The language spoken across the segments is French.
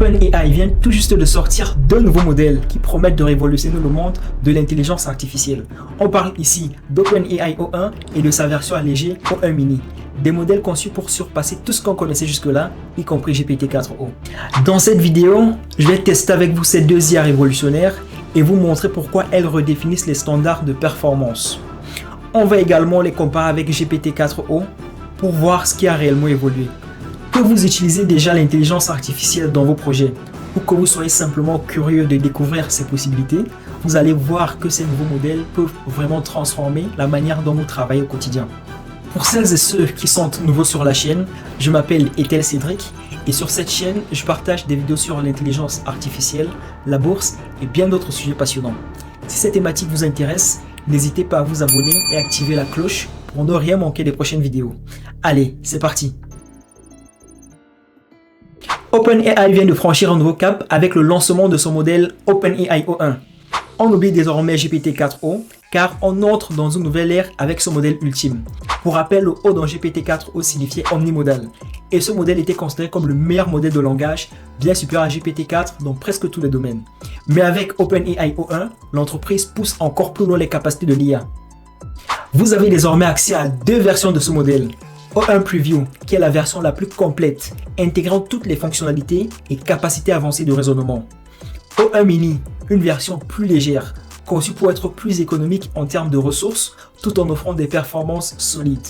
OpenAI vient tout juste de sortir deux nouveaux modèles qui promettent de révolutionner le monde de l'intelligence artificielle. On parle ici d'OpenAI O1 et de sa version allégée O1 Mini. Des modèles conçus pour surpasser tout ce qu'on connaissait jusque-là, y compris GPT-4o. Dans cette vidéo, je vais tester avec vous ces deux IA révolutionnaires et vous montrer pourquoi elles redéfinissent les standards de performance. On va également les comparer avec GPT-4o pour voir ce qui a réellement évolué. Que vous utilisez déjà l'intelligence artificielle dans vos projets ou que vous soyez simplement curieux de découvrir ces possibilités, vous allez voir que ces nouveaux modèles peuvent vraiment transformer la manière dont vous travaillez au quotidien. Pour celles et ceux qui sont nouveaux sur la chaîne, je m'appelle Ethel Cédric et sur cette chaîne, je partage des vidéos sur l'intelligence artificielle, la bourse et bien d'autres sujets passionnants. Si cette thématique vous intéresse, n'hésitez pas à vous abonner et activer la cloche pour ne rien manquer des prochaines vidéos. Allez, c'est parti! OpenAI vient de franchir un nouveau cap avec le lancement de son modèle OpenAI O1. On oublie désormais GPT-4o car on entre dans une nouvelle ère avec ce modèle ultime. Pour rappel, le O dans GPT-4o signifiait omnimodal et ce modèle était considéré comme le meilleur modèle de langage, bien supérieur à GPT-4 dans presque tous les domaines. Mais avec OpenAI O1, l'entreprise pousse encore plus loin les capacités de l'IA. Vous avez désormais accès à deux versions de ce modèle. O1 Preview, qui est la version la plus complète, intégrant toutes les fonctionnalités et capacités avancées de raisonnement. O1 Mini, une version plus légère, conçue pour être plus économique en termes de ressources, tout en offrant des performances solides.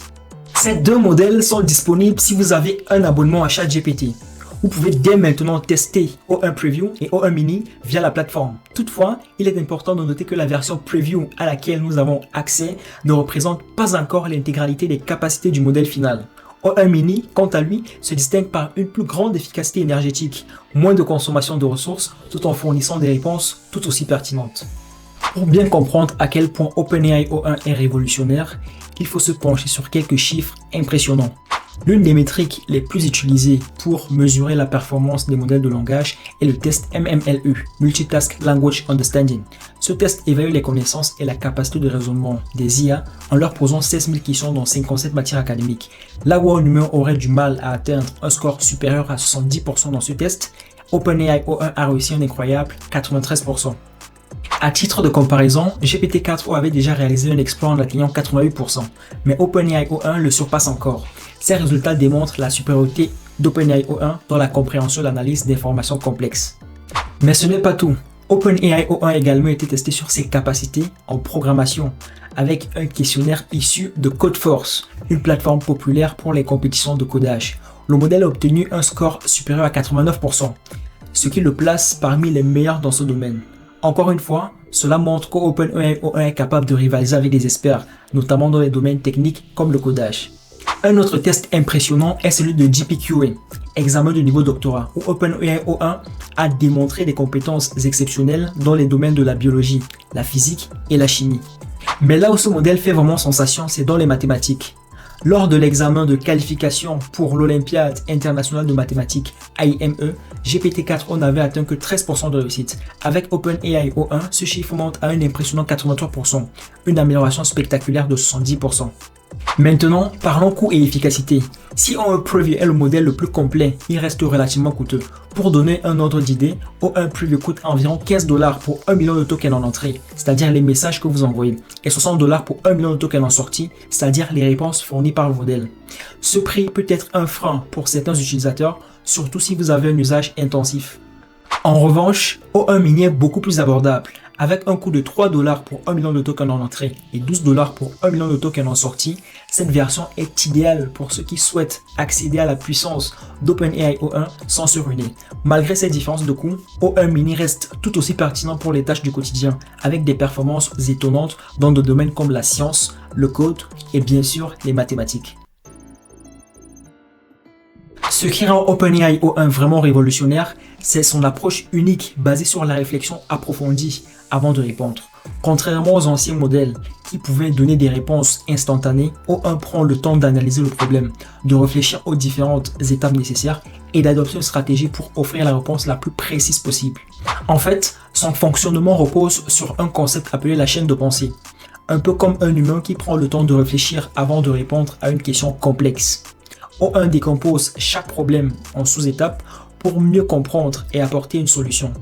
Ces deux modèles sont disponibles si vous avez un abonnement à ChatGPT. Vous pouvez dès maintenant tester O1 Preview et O1 Mini via la plateforme. Toutefois, il est important de noter que la version Preview à laquelle nous avons accès ne représente pas encore l'intégralité des capacités du modèle final. O1 Mini, quant à lui, se distingue par une plus grande efficacité énergétique, moins de consommation de ressources, tout en fournissant des réponses tout aussi pertinentes. Pour bien comprendre à quel point OpenAI O1 est révolutionnaire, il faut se pencher sur quelques chiffres impressionnants. L'une des métriques les plus utilisées pour mesurer la performance des modèles de langage est le test MMLE, Multitask Language Understanding. Ce test évalue les connaissances et la capacité de raisonnement des IA en leur posant 16 000 questions dans 57 matières académiques. Là où un humain aurait du mal à atteindre un score supérieur à 70% dans ce test, OpenAI O1 a réussi un incroyable 93%. À titre de comparaison, GPT-4o avait déjà réalisé un exploit en atteignant 88%, mais OpenAI O1 le surpasse encore. Ces résultats démontrent la supériorité d'OpenAI O1 dans la compréhension et l'analyse d'informations complexes. Mais ce n'est pas tout. OpenAI O1 a également été testé sur ses capacités en programmation avec un questionnaire issu de Codeforce, une plateforme populaire pour les compétitions de codage. Le modèle a obtenu un score supérieur à 89%, ce qui le place parmi les meilleurs dans ce domaine. Encore une fois, cela montre qu'OpenAI O1 est capable de rivaliser avec des experts, notamment dans les domaines techniques comme le codage. Un autre test impressionnant est celui de GPQA, examen de niveau doctorat, où OpenAI O1 a démontré des compétences exceptionnelles dans les domaines de la biologie, la physique et la chimie. Mais là où ce modèle fait vraiment sensation, c'est dans les mathématiques. Lors de l'examen de qualification pour l'Olympiade internationale de mathématiques AIME, GPT-4o n'avait atteint que 13% de réussite. Avec OpenAI O1, ce chiffre monte à un impressionnant 83%, une amélioration spectaculaire de 70%. Maintenant, parlons coût et efficacité. Si O1 Preview est le modèle le plus complet, il reste relativement coûteux. Pour donner un ordre d'idée, O1 Preview coûte environ $15 pour 1 million de tokens en entrée, c'est-à-dire les messages que vous envoyez, et $60 pour 1 million de tokens en sortie, c'est-à-dire les réponses fournies par le modèle. Ce prix peut être un frein pour certains utilisateurs, surtout si vous avez un usage intensif. En revanche, O1 Mini est beaucoup plus abordable. Avec un coût de $3 pour 1 million de tokens en entrée et $12 pour 1 million de tokens en sortie, cette version est idéale pour ceux qui souhaitent accéder à la puissance d'OpenAI O1 sans se ruiner. Malgré ces différences de coût, O1 Mini reste tout aussi pertinent pour les tâches du quotidien, avec des performances étonnantes dans des domaines comme la science, le code et bien sûr les mathématiques. Ce qui rend OpenAI O1 vraiment révolutionnaire, c'est son approche unique basée sur la réflexion approfondie avant de répondre. Contrairement aux anciens modèles qui pouvaient donner des réponses instantanées, O1 prend le temps d'analyser le problème, de réfléchir aux différentes étapes nécessaires et d'adopter une stratégie pour offrir la réponse la plus précise possible. En fait, son fonctionnement repose sur un concept appelé la chaîne de pensée, un peu comme un humain qui prend le temps de réfléchir avant de répondre à une question complexe. O1 décompose chaque problème en sous-étapes pour mieux comprendre et apporter une solution.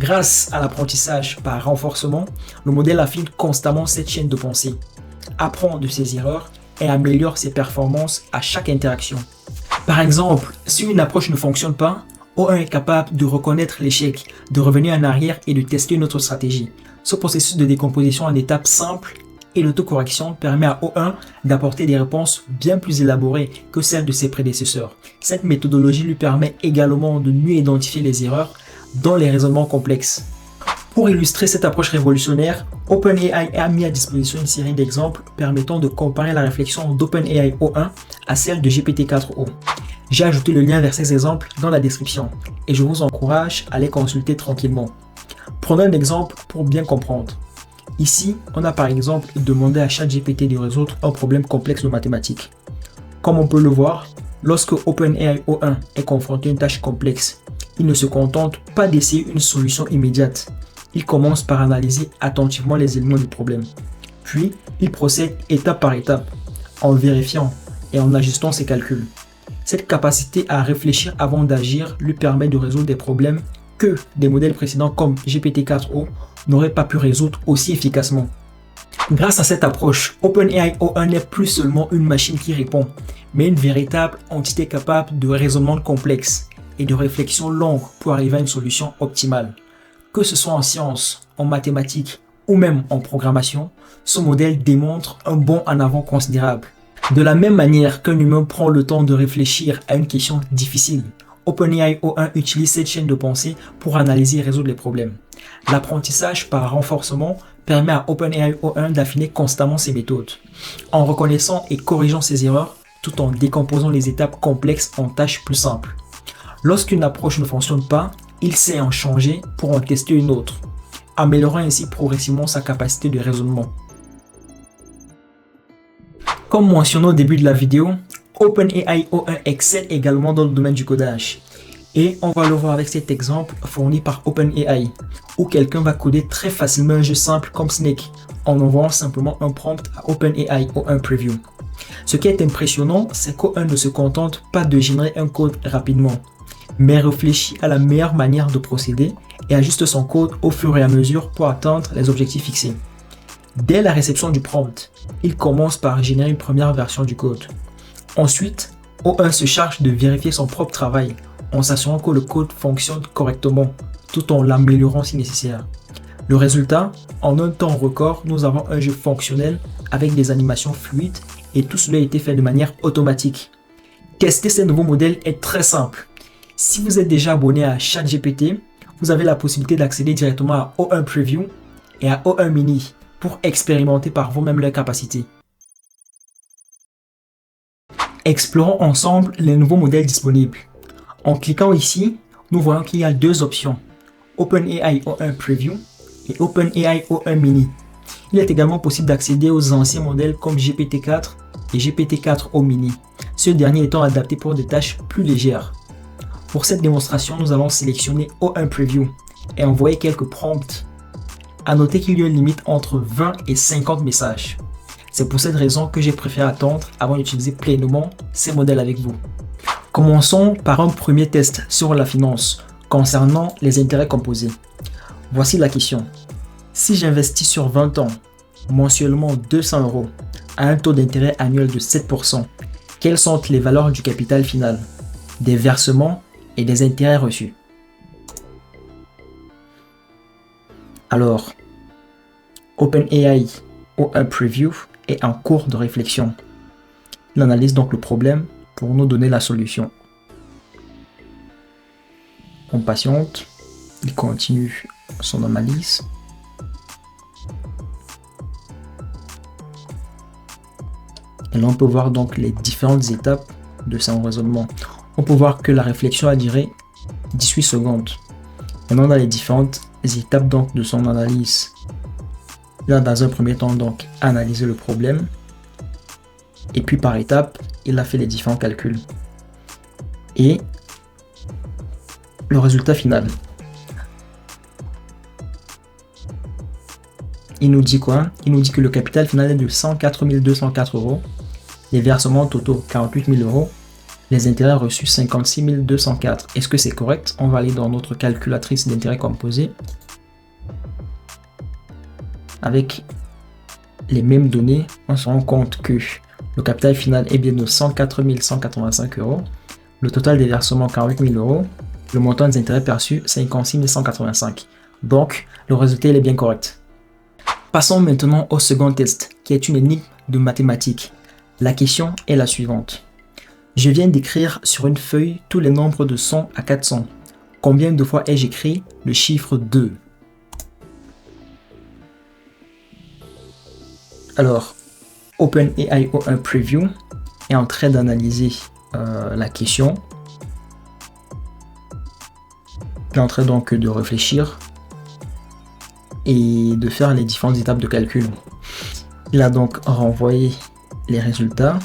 Grâce à l'apprentissage par renforcement, le modèle affine constamment cette chaîne de pensée, apprend de ses erreurs et améliore ses performances à chaque interaction. Par exemple, si une approche ne fonctionne pas, O1 est capable de reconnaître l'échec, de revenir en arrière et de tester une autre stratégie. Ce processus de décomposition en étapes simples et l'autocorrection permet à O1 d'apporter des réponses bien plus élaborées que celles de ses prédécesseurs. Cette méthodologie lui permet également de mieux identifier les erreurs dans les raisonnements complexes. Pour illustrer cette approche révolutionnaire, OpenAI a mis à disposition une série d'exemples permettant de comparer la réflexion d'OpenAI O1 à celle de GPT-4o. J'ai ajouté le lien vers ces exemples dans la description et je vous encourage à les consulter tranquillement. Prenons un exemple pour bien comprendre. Ici, on a par exemple demandé à ChatGPT de résoudre un problème complexe de mathématiques. Comme on peut le voir, lorsque OpenAI O1 est confronté à une tâche complexe, il ne se contente pas d'essayer une solution immédiate. Il commence par analyser attentivement les éléments du problème. Puis, il procède étape par étape, en vérifiant et en ajustant ses calculs. Cette capacité à réfléchir avant d'agir lui permet de résoudre des problèmes que des modèles précédents comme GPT-4o n'auraient pas pu résoudre aussi efficacement. Grâce à cette approche, OpenAI O1 n'est plus seulement une machine qui répond, mais une véritable entité capable de raisonnement complexe et de réflexion longue pour arriver à une solution optimale. Que ce soit en sciences, en mathématiques ou même en programmation, ce modèle démontre un bond en avant considérable. De la même manière qu'un humain prend le temps de réfléchir à une question difficile, OpenAI O1 utilise cette chaîne de pensée pour analyser et résoudre les problèmes. L'apprentissage par renforcement permet à OpenAI O1 d'affiner constamment ses méthodes, en reconnaissant et corrigeant ses erreurs tout en décomposant les étapes complexes en tâches plus simples. Lorsqu'une approche ne fonctionne pas, il sait en changer pour en tester une autre, améliorant ainsi progressivement sa capacité de raisonnement. Comme mentionné au début de la vidéo, OpenAI O1 excelle également dans le domaine du codage. Et on va le voir avec cet exemple fourni par OpenAI, où quelqu'un va coder très facilement un jeu simple comme Snake, en envoyant simplement un prompt à OpenAI O1 Preview. Ce qui est impressionnant, c'est qu'O1 ne se contente pas de générer un code rapidement, mais réfléchit à la meilleure manière de procéder et ajuste son code au fur et à mesure pour atteindre les objectifs fixés. Dès la réception du prompt, il commence par générer une première version du code. Ensuite, O1 se charge de vérifier son propre travail en s'assurant que le code fonctionne correctement, tout en l'améliorant si nécessaire. Le résultat, en un temps record, nous avons un jeu fonctionnel avec des animations fluides et tout cela a été fait de manière automatique. Tester ces nouveaux modèles est très simple. Si vous êtes déjà abonné à ChatGPT, vous avez la possibilité d'accéder directement à O1 Preview et à O1 Mini pour expérimenter par vous-même leurs capacités. Explorons ensemble les nouveaux modèles disponibles. En cliquant ici, nous voyons qu'il y a deux options, OpenAI O1 Preview et OpenAI O1 Mini. Il est également possible d'accéder aux anciens modèles comme GPT-4 et GPT-4o Mini, ce dernier étant adapté pour des tâches plus légères. Pour cette démonstration, nous allons sélectionner O1 Preview et envoyer quelques prompts. À noter qu'il y a une limite entre 20 et 50 messages. C'est pour cette raison que j'ai préféré attendre avant d'utiliser pleinement ces modèles avec vous. Commençons par un premier test sur la finance concernant les intérêts composés. Voici la question. Si j'investis sur 20 ans, mensuellement 200 € à un taux d'intérêt annuel de 7%, quelles sont les valeurs du capital final, des versements et des intérêts reçus? Alors, OpenAI O1 Preview est en cours de réflexion. Il analyse donc le problème pour nous donner la solution. On patiente, il continue son analyse. Et là, on peut voir donc les différentes étapes de son raisonnement. On peut voir que la réflexion a duré 18 secondes. Maintenant, on a les différentes étapes donc de son analyse. Il a dans un premier temps donc analysé le problème et puis par étapes, il a fait les différents calculs. Et le résultat final. Il nous dit quoi? Il nous dit que le capital final est de 104 204 €, les versements totaux 48 000 €, les intérêts reçus 56 204. Est-ce que c'est correct? On va aller dans notre calculatrice d'intérêts composés. Avec les mêmes données, on se rend compte que le capital final est bien de 104 185 euros. Le total des versements 48 000 euros. Le montant des intérêts perçus 56 185. Donc, le résultat il est bien correct. Passons maintenant au second test, qui est une énigme de mathématiques. La question est la suivante. Je viens d'écrire sur une feuille tous les nombres de 100 à 400. Combien de fois ai-je écrit le chiffre 2? Alors, OpenAI O1 Preview est en train d'analyser la question. Il est en train donc de réfléchir et de faire les différentes étapes de calcul. Il a donc renvoyé les résultats.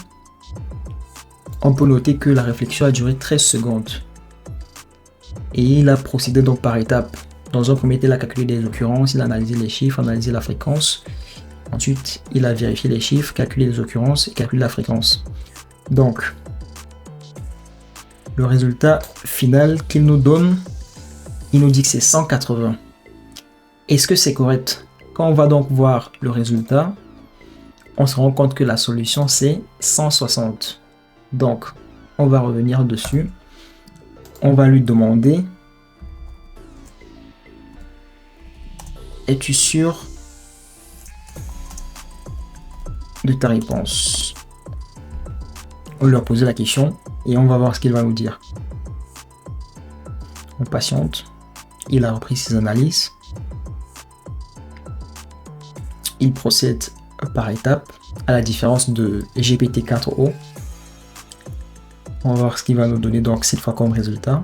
On peut noter que la réflexion a duré 13 secondes. Et il a procédé donc par étapes. Dans un premier temps, il a calculé des occurrences, il a analysé les chiffres, analysé la fréquence. Ensuite, il a vérifié les chiffres, calculé les occurrences et calculé la fréquence. Donc, le résultat final qu'il nous donne, il nous dit que c'est 180. Est-ce que c'est correct? Quand on va donc voir le résultat, on se rend compte que la solution c'est 160. Donc, on va revenir dessus. On va lui demander: es-tu sûr de ta réponse? On lui a posé la question et on va voir ce qu'il va nous dire. On patiente. Il a repris ses analyses. Il procède par étapes, à la différence de GPT-4o. On va voir ce qu'il va nous donner donc cette fois comme résultat.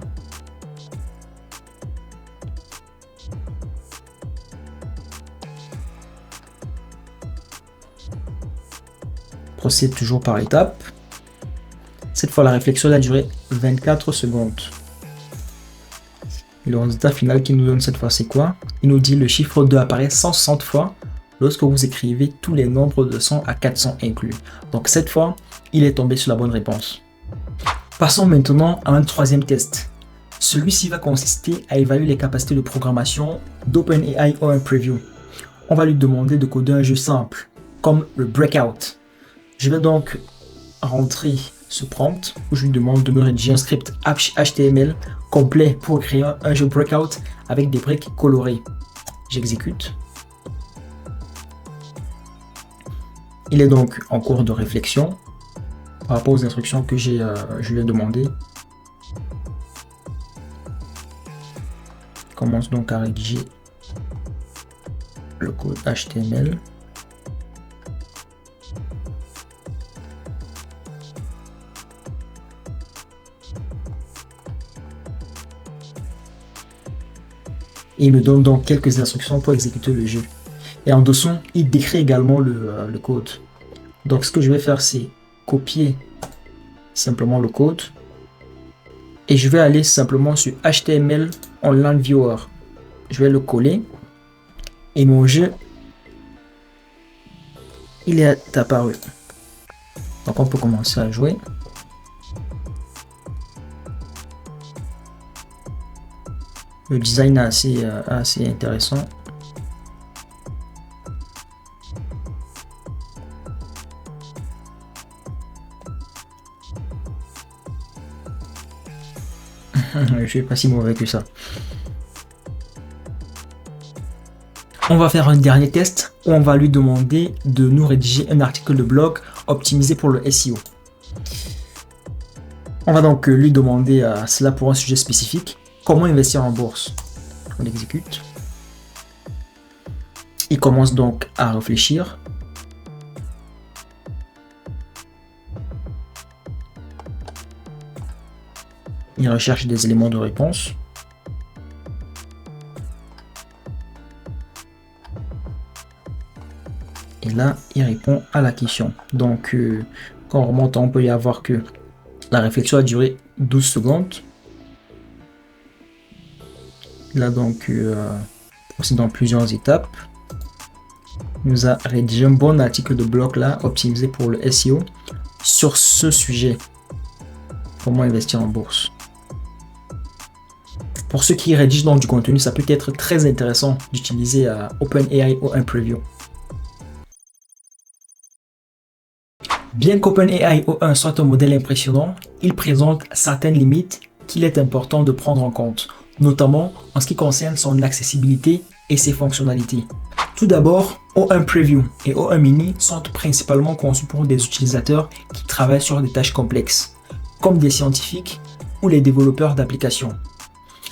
Procède toujours par étapes. Cette fois, la réflexion a duré 24 secondes. Et le résultat final qu'il nous donne cette fois, c'est quoi? Il nous dit le chiffre 2 apparaît 160 fois lorsque vous écrivez tous les nombres de 100 à 400 inclus. Donc cette fois, il est tombé sur la bonne réponse. Passons maintenant à un troisième test. Celui-ci va consister à évaluer les capacités de programmation d'OpenAI O1 Preview. On va lui demander de coder un jeu simple, comme le Breakout. Je vais donc rentrer ce prompt où je lui demande de me rédiger un script HTML complet pour créer un jeu Breakout avec des briques colorées. J'exécute. Il est donc en cours de réflexion par rapport aux instructions que je lui ai demandées. Il commence donc à rédiger le code HTML. Et il me donne donc quelques instructions pour exécuter le jeu. Et en dessous, il décrit également le code. Donc ce que je vais faire, c'est copier simplement le code. Et je vais aller simplement sur HTML Online Viewer. Je vais le coller. Et mon jeu, il est apparu. Donc on peut commencer à jouer. Le design est assez intéressant. Je suis pas si mauvais que ça. On va faire un dernier test où on va lui demander de nous rédiger un article de blog optimisé pour le SEO. On va donc lui demander cela pour un sujet spécifique. Comment investir en bourse? On exécute. Il commence donc à réfléchir. Il recherche des éléments de réponse. Et là, il répond à la question. Donc, quand on remonte, on peut y avoir que la réflexion a duré 12 secondes. Il a donc procédé dans plusieurs étapes. Il nous a rédigé un bon article de blog là, optimisé pour le SEO sur ce sujet. comment investir en bourse. Pour ceux qui rédigent donc du contenu, ça peut être très intéressant d'utiliser OpenAI O1 Preview. Bien qu'OpenAI O1 soit un modèle impressionnant, il présente certaines limites qu'il est important de prendre en compte, notamment en ce qui concerne son accessibilité et ses fonctionnalités. Tout d'abord, O1 Preview et O1 Mini sont principalement conçus pour des utilisateurs qui travaillent sur des tâches complexes, comme des scientifiques ou les développeurs d'applications.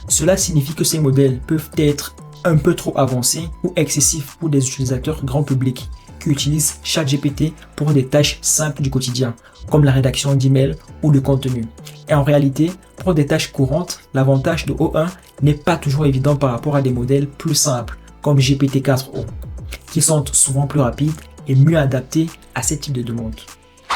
Cela signifie que ces modèles peuvent être un peu trop avancés ou excessifs pour des utilisateurs grand public qui utilisent ChatGPT pour des tâches simples du quotidien, comme la rédaction d'emails ou de contenu. Et en réalité, pour des tâches courantes, l'avantage de O1 n'est pas toujours évident par rapport à des modèles plus simples, comme GPT-4o, qui sont souvent plus rapides et mieux adaptés à ce type de demande.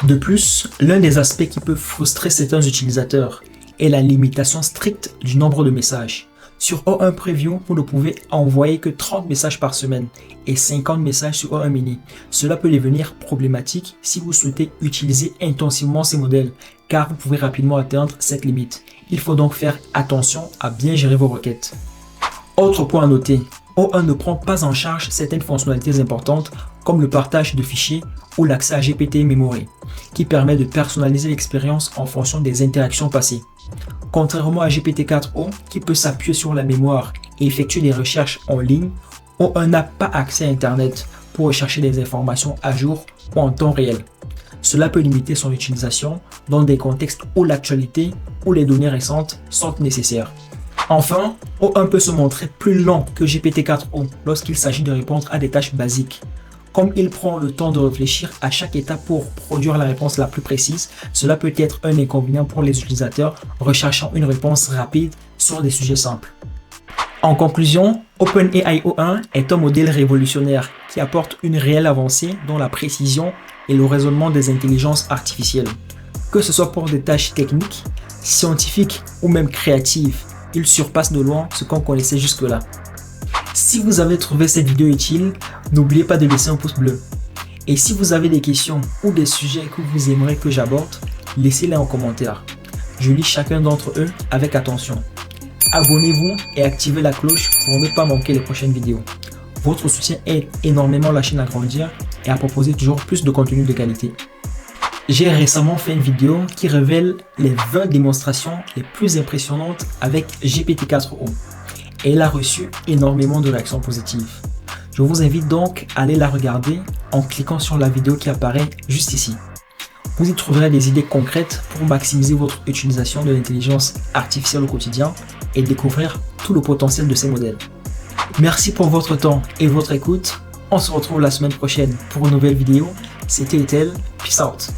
De plus, l'un des aspects qui peut frustrer certains utilisateurs est la limitation stricte du nombre de messages. Sur O1 Preview, vous ne pouvez envoyer que 30 messages par semaine et 50 messages sur O1 Mini. Cela peut devenir problématique si vous souhaitez utiliser intensivement ces modèles, car vous pouvez rapidement atteindre cette limite. Il faut donc faire attention à bien gérer vos requêtes. Autre point à noter, O1 ne prend pas en charge certaines fonctionnalités importantes comme le partage de fichiers ou l'accès à GPT Memory, qui permet de personnaliser l'expérience en fonction des interactions passées. Contrairement à GPT-4o, qui peut s'appuyer sur la mémoire et effectuer des recherches en ligne, O1 n'a pas accès à Internet pour rechercher des informations à jour ou en temps réel. Cela peut limiter son utilisation dans des contextes où l'actualité ou les données récentes sont nécessaires. Enfin, O1 peut se montrer plus lent que GPT-4o lorsqu'il s'agit de répondre à des tâches basiques. Comme il prend le temps de réfléchir à chaque étape pour produire la réponse la plus précise, cela peut être un inconvénient pour les utilisateurs recherchant une réponse rapide sur des sujets simples. En conclusion, OpenAI O1 est un modèle révolutionnaire qui apporte une réelle avancée dans la précision et le raisonnement des intelligences artificielles. Que ce soit pour des tâches techniques, scientifiques ou même créatives, il surpasse de loin ce qu'on connaissait jusque-là. Si vous avez trouvé cette vidéo utile, n'oubliez pas de laisser un pouce bleu. Et si vous avez des questions ou des sujets que vous aimeriez que j'aborde, laissez-les en commentaire. Je lis chacun d'entre eux avec attention. Abonnez-vous et activez la cloche pour ne pas manquer les prochaines vidéos. Votre soutien aide énormément la chaîne à grandir et à proposer toujours plus de contenu de qualité. J'ai récemment fait une vidéo qui révèle les 20 démonstrations les plus impressionnantes avec GPT-4o. Et elle a reçu énormément de réactions positives. Je vous invite donc à aller la regarder en cliquant sur la vidéo qui apparaît juste ici. Vous y trouverez des idées concrètes pour maximiser votre utilisation de l'intelligence artificielle au quotidien et découvrir tout le potentiel de ces modèles. Merci pour votre temps et votre écoute. On se retrouve la semaine prochaine pour une nouvelle vidéo. C'était Etel. Peace out.